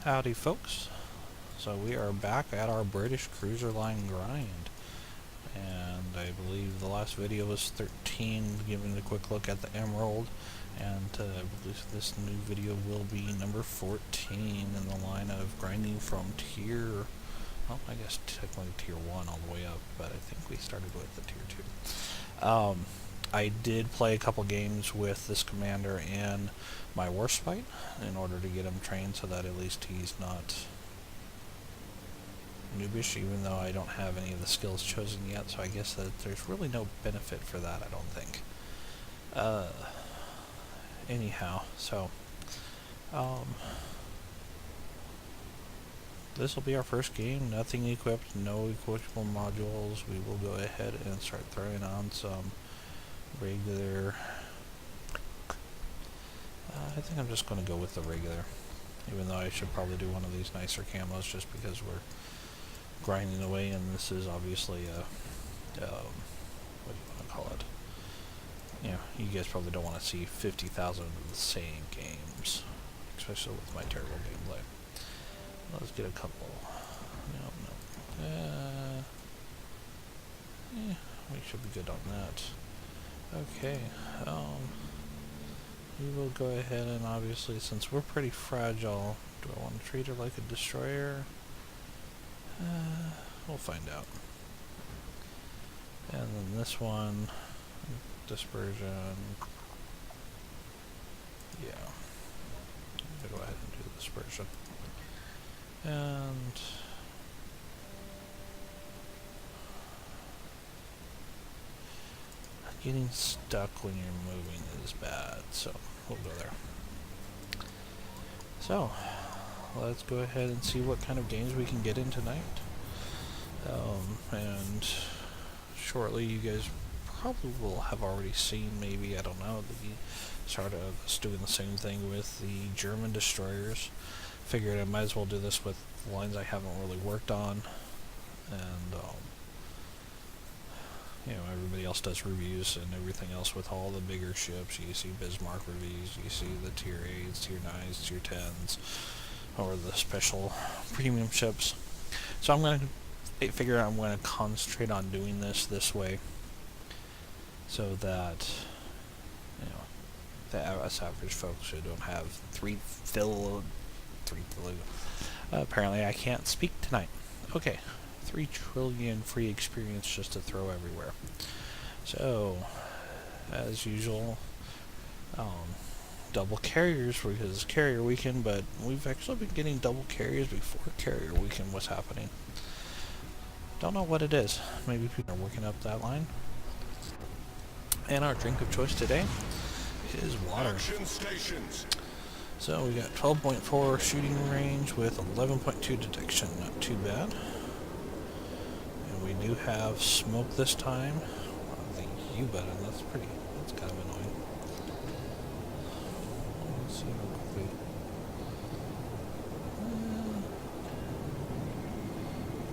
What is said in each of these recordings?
Howdy folks, so we are back at our British cruiser line grind, and I believe the last video was 13, giving a quick look at the Emerald, and this new video will be number 14 in the line of grinding from tier, well, I guess technically tier 1 all the way up, but I think we started with the tier 2. I did play a couple games with this commander in my Warships in order to get him trained so that at least he's not noobish, even though I don't have any of the skills chosen yet, so I guess that there's really no benefit for that, I don't think. Anyhow, so this will be our first game. Nothing equipped, no equipable modules. We will go ahead and start throwing on some regular. I think I'm just going to go with the regular, even though I should probably do one of these nicer camos just because we're grinding away, and this is obviously a, what do you want to call it? You know, you guys probably don't want to see 50,000 of the same games, especially with my terrible gameplay. Let's get a couple. No. We should be good on that. Okay, we will go ahead and obviously, since we're pretty fragile, do I want to treat her like a destroyer? We'll find out. And then this one, dispersion. Yeah, I'm gonna go ahead and do the dispersion. And getting stuck when you're moving is bad, so we'll go there. So, let's go ahead and see what kind of games we can get in tonight. And shortly you guys probably will have already seen, maybe, I don't know, the start of us doing the same thing with the German destroyers. Figured I might as well do this with lines I haven't really worked on, and you know, everybody else does reviews and everything else with all the bigger ships. You see Bismarck reviews, you see the tier 8s, tier 9s, tier 10s, or the special premium ships. So I'm going to figure I'm going to concentrate on doing this way, so that, you know, the us average folks who don't have apparently I can't speak tonight. Okay. 3 trillion free experience just to throw everywhere. So, as usual, double carriers because it's carrier weekend, but we've actually been getting double carriers before carrier weekend was happening. Don't know what it is. Maybe people are working up that line. And our drink of choice today is water. So we got 12.4 shooting range with 11.2 detection. Not too bad. We do have smoke this time. The U button, that's kind of annoying. Let's see real quickly.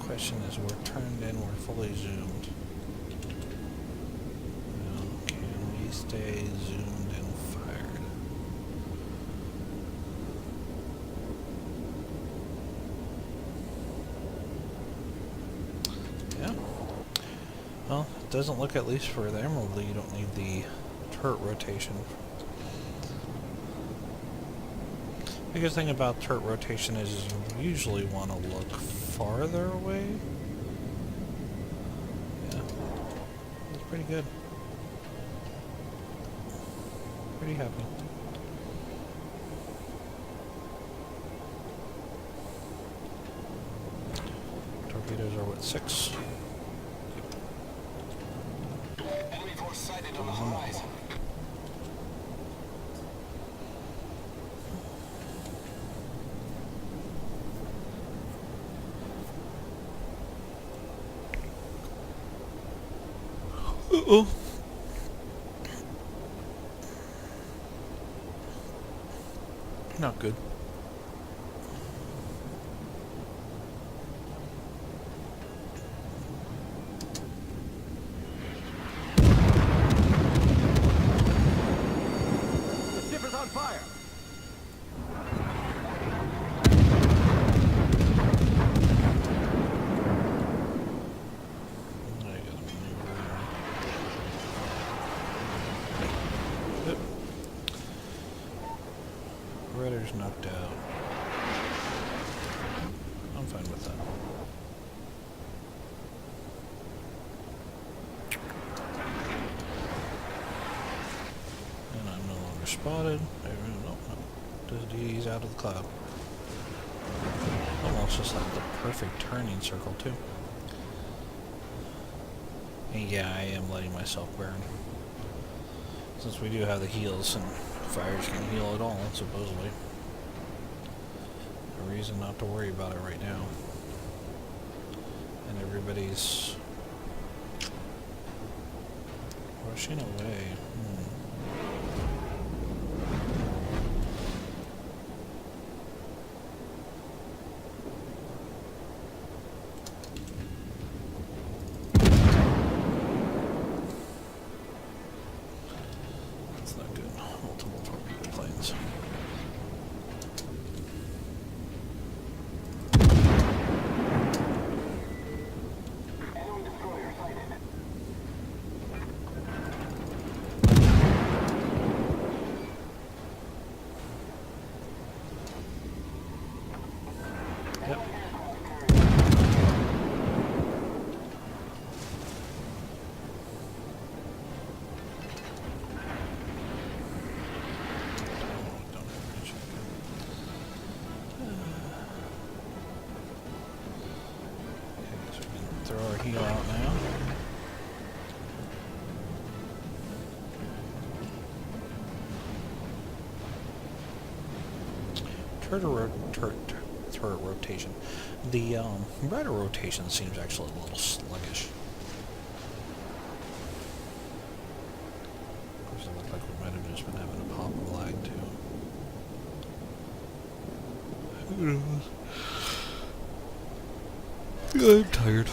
Question is, we're turned in, we're fully zoomed. Can we stay zoomed and fired? Yeah. Well, it doesn't look, at least for the Emerald, that you don't need the turret rotation. The biggest thing about turret rotation is you usually want to look farther away. Yeah. It's pretty good. Pretty happy. Torpedoes are what, 6? Enemy force sighted on the horizon. Uh-oh. Not good. The ship is on fire. rudder's knocked out. I'm fine with that. And I'm no longer spotted. He's out of the cloud. Almost just like the perfect turning circle, too. And yeah, I am letting myself burn. Since we do have the heals, and fires can heal it all, supposedly. No reason not to worry about it right now. And everybody's rushing away. That's not good. Multiple torpedo planes. Enemy destroyer sighted. Yep. Don't have any shotgun. Okay, so we can throw our heal out now. Turret rotation. The rudder rotation seems actually a little sluggish. Of course, it looked like we might have just been having a pop of lag too. Who knows? Yeah, I'm tired.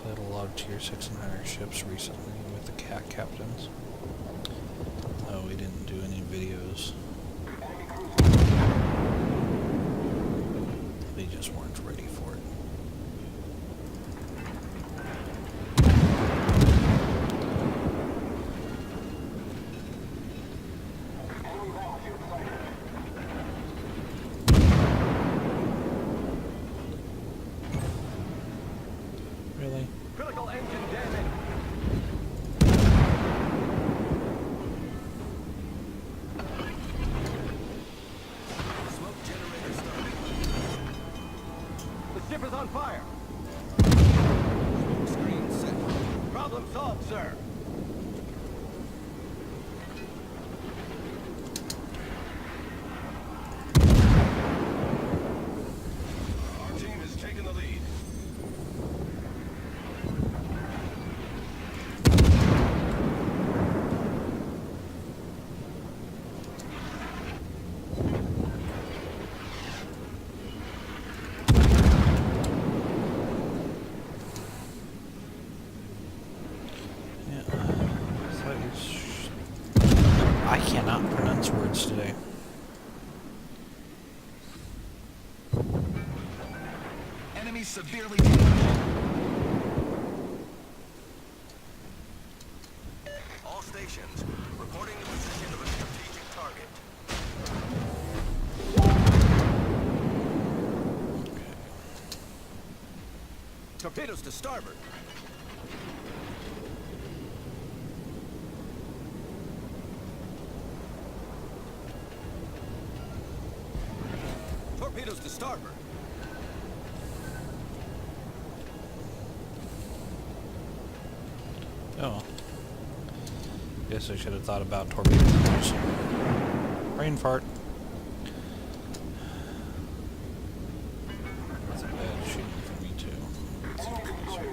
Played a lot of tier 6 and higher ships recently with the cat captains. Oh, we didn't do any videos. They just weren't ready for it. Enemy battleship sighted. Really? Critical engine damage. Smoke generator started. The ship is on fire. Smoke screen set. Problem solved, sir. Our team has taken the lead. Yeah. I cannot pronounce words today. Enemy severely damaged. All stations reporting the position of a strategic target. Torpedoes to starboard. Torpedoes to starboard. Oh. Guess I should have thought about torpedoes. Brain fart. That's a bad shooting for me too. Let's see if we can shoot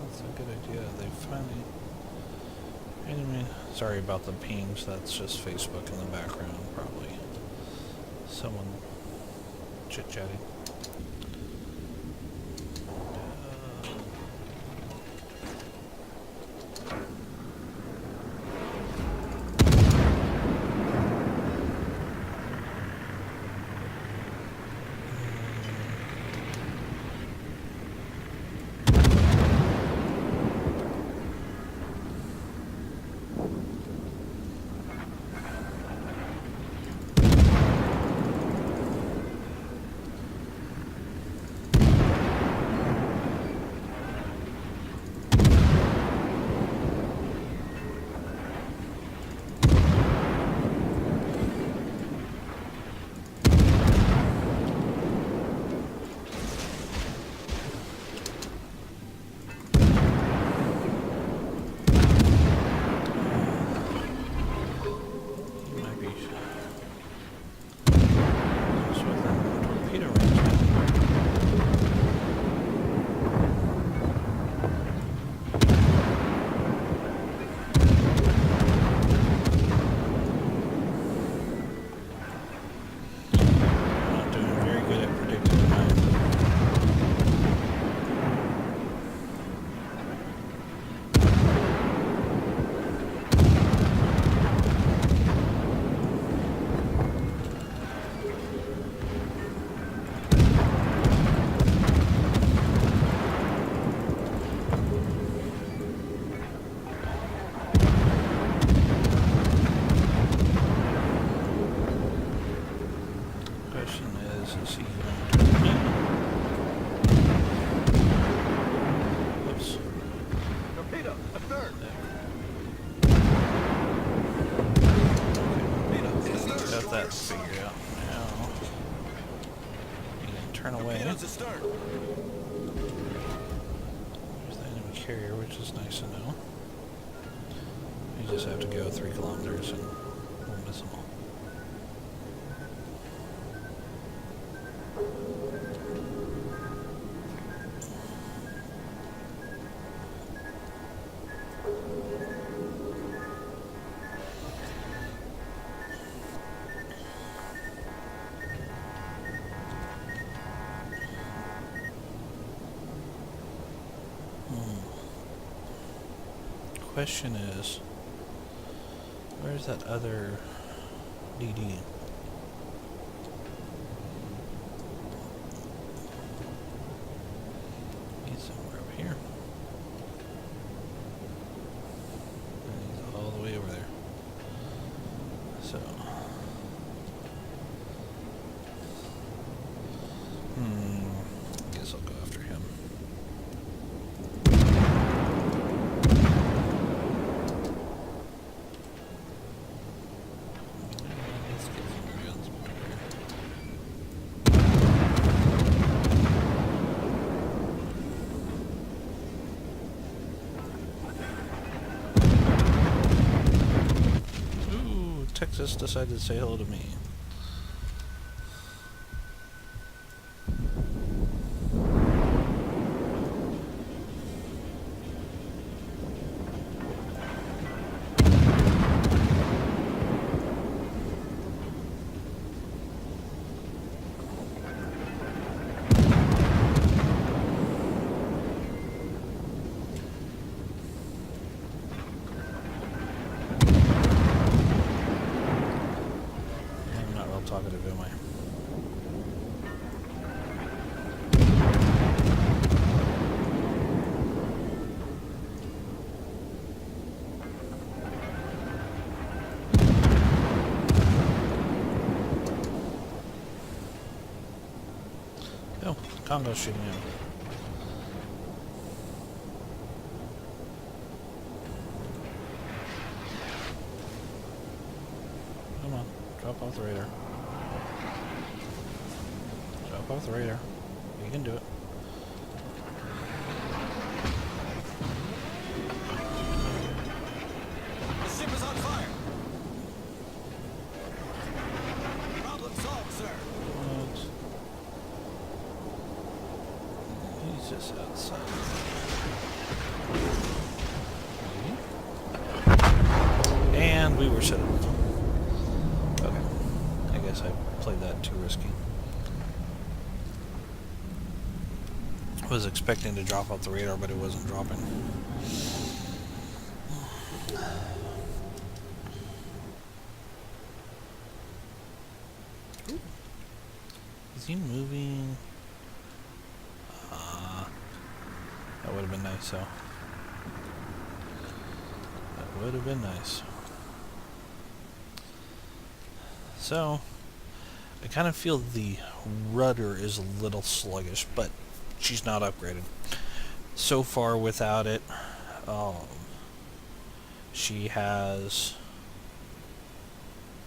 that's a good idea. They finally... Anyway, sorry about the pings. That's just Facebook in the background, probably. Someone chit-chatting. figure out how you can turn away. Torpedoes astern. There's the enemy carrier, which is nice to know. You just have to go 3 kilometers and we'll miss them all. Question is, where's that other DD? He's somewhere over here. And he's all the way over there. So, I guess I'll go after him. Texas decided to say hello to me. Talkative, am I? Oh, Congo's shooting him. Come on, drop off the radar. Drop off the radar. You can do it. The ship is on fire. Problem solved, sir. What? He's just outside. And we were settled. Okay. I guess I played that too risky. Was expecting to drop off the radar, but it wasn't dropping. Ooh. Is he moving? That would have been nice, though. That would have been nice. So, I kind of feel the rudder is a little sluggish, but she's not upgraded. So far without it, she has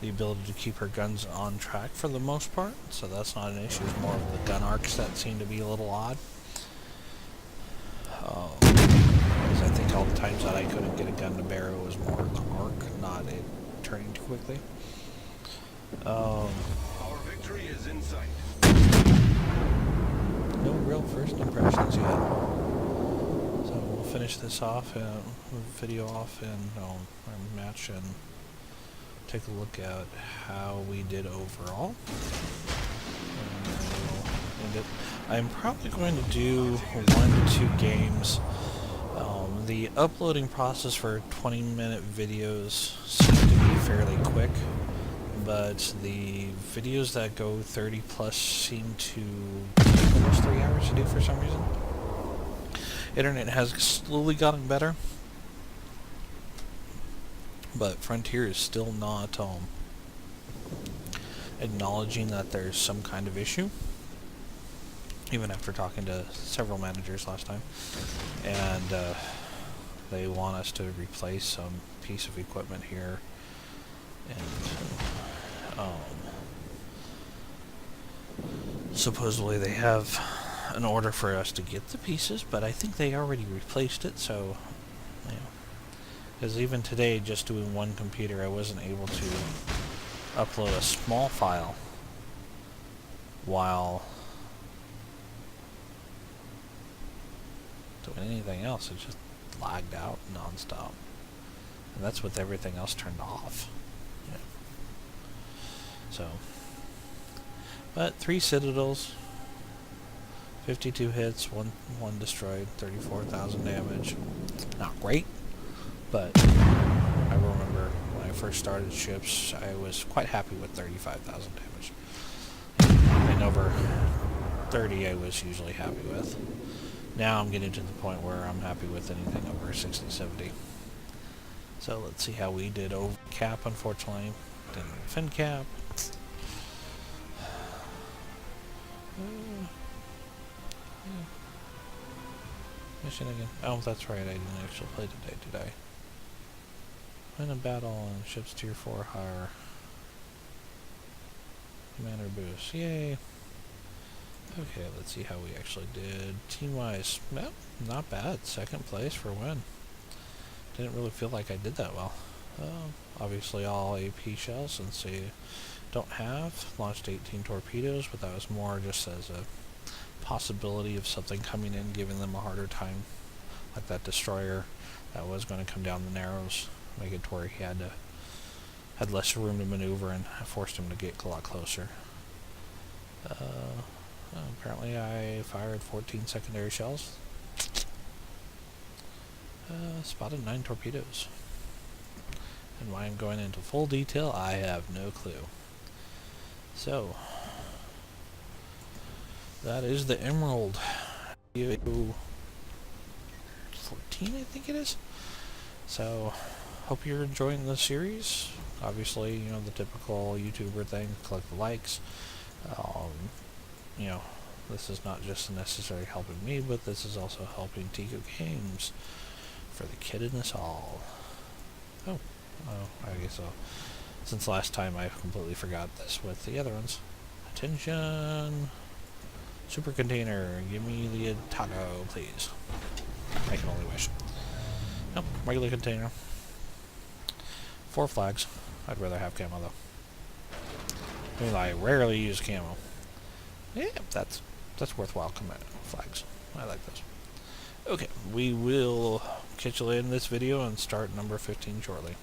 the ability to keep her guns on track for the most part, so that's not an issue. It's more of the gun arcs that seem to be a little odd. Because I think all the times that I couldn't get a gun to bear, it was more the arc, not it turning too quickly. Our victory is in sight. No real first impressions yet. So we'll finish this off, video off, and our match, and take a look at how we did overall. And then we'll end it. I'm probably going to do 1 to 2 games. The uploading process for 20-minute videos seems to be fairly quick, but the videos that go 30 plus seem to take almost 3 hours to do for some reason. Internet has slowly gotten better, but Frontier is still not acknowledging that there's some kind of issue, even after talking to several managers last time. And they want us to replace some piece of equipment here, and supposedly they have an order for us to get the pieces, but I think they already replaced it, so, you know. Because even today, just doing one computer, I wasn't able to upload a small file while doing anything else. It just lagged out nonstop. And that's with everything else turned off. Yeah. So, but 3 citadels, 52 hits, one destroyed, 34,000 damage. Not great, but I remember when I first started ships, I was quite happy with 35,000 damage. And over 30 I was usually happy with. Now I'm getting to the point where I'm happy with anything over 60, 70. So let's see how we did over cap, unfortunately. Didn't fin cap. Mission again. Oh, that's right, I didn't actually play today, did I? Win a battle on ships tier 4 higher. Commander boost. Yay! Okay, let's see how we actually did. Team-wise, well, not bad. 2nd place for win. Didn't really feel like I did that well. Obviously all AP shells, since they don't have. Launched 18 torpedoes, but that was more just as a possibility of something coming in, giving them a harder time. Like that destroyer that was going to come down the Narrows, make it to where he had less room to maneuver, and forced him to get a lot closer. Apparently I fired 14 secondary shells. Spotted 9 torpedoes. And why I'm going into full detail, I have no clue. So, that is the Emerald. 14, I think it is. So, hope you're enjoying the series. Obviously, you know, the typical YouTuber thing, collect the likes. You know, this is not just necessarily helping me, but this is also helping Tekoa Games for the kid in us all. Oh, I guess so. Since last time, I completely forgot this with the other ones. Attention! Super container, give me the taco, please. I can only wish. Nope, regular container. 4 flags. I'd rather have camo though. I mean, I rarely use camo. Yeah, that's worthwhile flags. I like those. Okay, we will catch you later in this video and start number 15 shortly.